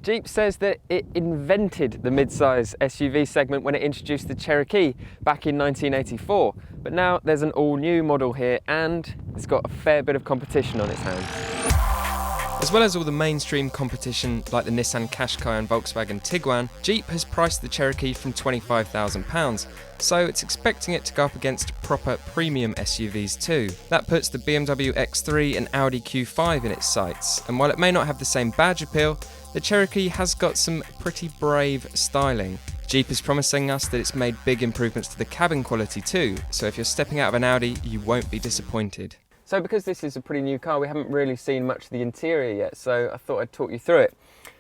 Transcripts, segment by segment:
Jeep says that it invented the mid-size SUV segment when it introduced the Cherokee back in 1984, but now there's an all-new model here and it's got a fair bit of competition on its hands. As well as all the mainstream competition like the Nissan Qashqai and Volkswagen Tiguan, Jeep has priced the Cherokee from £25,000, so it's expecting it to go up against proper premium SUVs too. That puts the BMW X3 and Audi Q5 in its sights, and while it may not have the same badge appeal, the Cherokee has got some pretty brave styling. Jeep is promising us that it's made big improvements to the cabin quality too, so if you're stepping out of an Audi, you won't be disappointed. So because this is a pretty new car, we haven't really seen much of the interior yet, so I thought I'd talk you through it.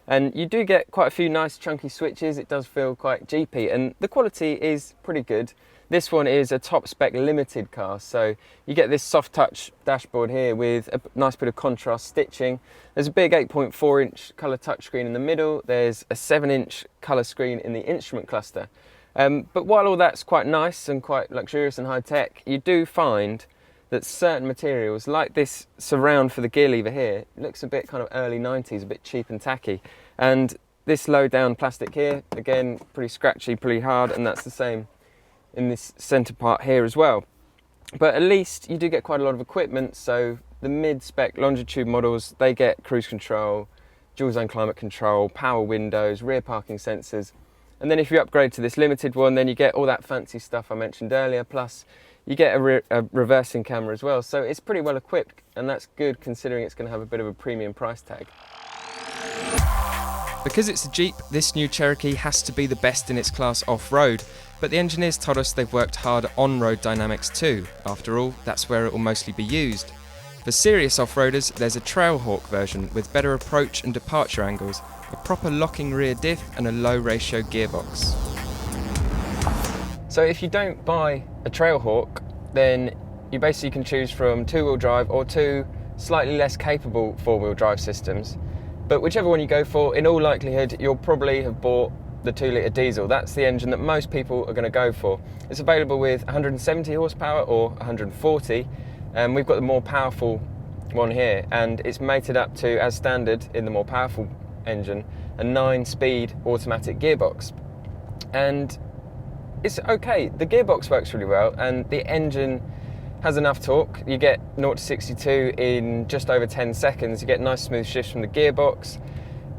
And you do get quite a few nice chunky switches. It does feel quite Jeepy, and the quality is pretty good. This one is a Top-spec Limited car, so you get this soft touch dashboard here with a nice bit of contrast stitching. There's a big 8.4-inch colour touchscreen in the middle. There's a 7-inch colour screen in the instrument cluster. But while all that's quite nice and quite luxurious and high-tech, you do find that certain materials, like this surround for the gear lever here, looks a bit kind of early 90s, a bit cheap and tacky. And this low down plastic here, again, pretty scratchy, pretty hard, and that's the same in this centre part here as well. But at least you do get quite a lot of equipment, so the mid-spec longitude models, they get cruise control, dual zone climate control, power windows, rear parking sensors. And then if you upgrade to this limited one, then you get all that fancy stuff I mentioned earlier, plus you get a reversing camera as well. So it's pretty well equipped, and that's good considering it's going to have a bit of a premium price tag. Because it's a Jeep, this new Cherokee has to be the best in its class off-road, but the engineers told us they've worked hard on road dynamics too. After all, that's where it will mostly be used. For serious off-roaders, there's a Trailhawk version with better approach and departure angles, a proper locking rear diff and a low ratio gearbox. So if you don't buy a Trailhawk, then you basically can choose from two-wheel drive or two slightly less capable four-wheel drive systems. But whichever one you go for, in all likelihood, you'll probably have bought the 2-litre diesel. That's the engine that most people are going to go for. It's available with 170 horsepower or 140, and we've got the more powerful one here, and it's mated up to, as standard in the more powerful engine, a 9-speed automatic gearbox. And it's okay, the gearbox works really well, and the engine has enough torque. You get 0 to 62 in just over 10 seconds. You get nice smooth shifts from the gearbox,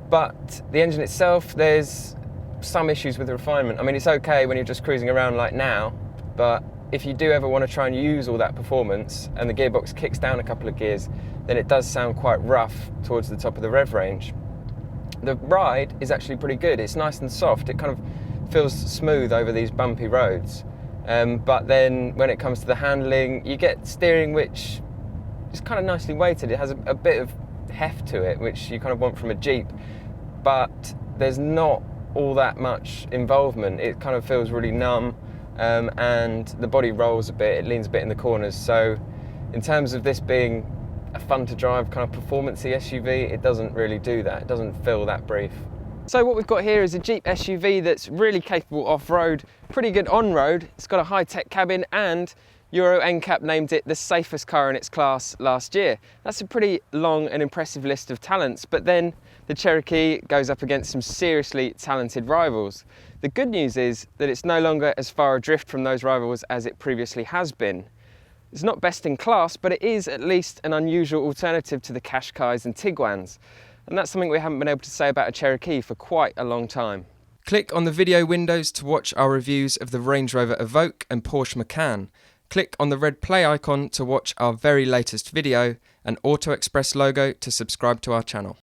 but the engine itself, there's some issues with the refinement. I mean, it's okay when you're just cruising around like now, but if you do ever want to try and use all that performance and the gearbox kicks down a couple of gears, then it does sound quite rough towards the top of the rev range. The ride is actually pretty good. It's nice and soft. It kind of feels smooth over these bumpy roads. But then when it comes to the handling, you get steering which is kind of nicely weighted. It has a bit of heft to it, which you kind of want from a Jeep, but there's not all that much involvement. It kind of feels really numb, and the body rolls a bit, it leans a bit in the corners. So in terms of this being a fun to drive kind of performance-y SUV, it doesn't really do that. It doesn't feel that brief. So what we've got here is a Jeep SUV that's really capable off-road, pretty good on-road. It's got a high-tech cabin, and Euro NCAP named it the safest car in its class last year. That's a pretty long and impressive list of talents, but then the Cherokee goes up against some seriously talented rivals. The good news is that it's no longer as far adrift from those rivals as it previously has been. It's not best in class, but it is at least an unusual alternative to the Qashqais and Tiguans. And that's something we haven't been able to say about a Cherokee for quite a long time. Click on the video windows to watch our reviews of the Range Rover Evoque and Porsche Macan. Click on the red play icon to watch our very latest video, and Auto Express logo to subscribe to our channel.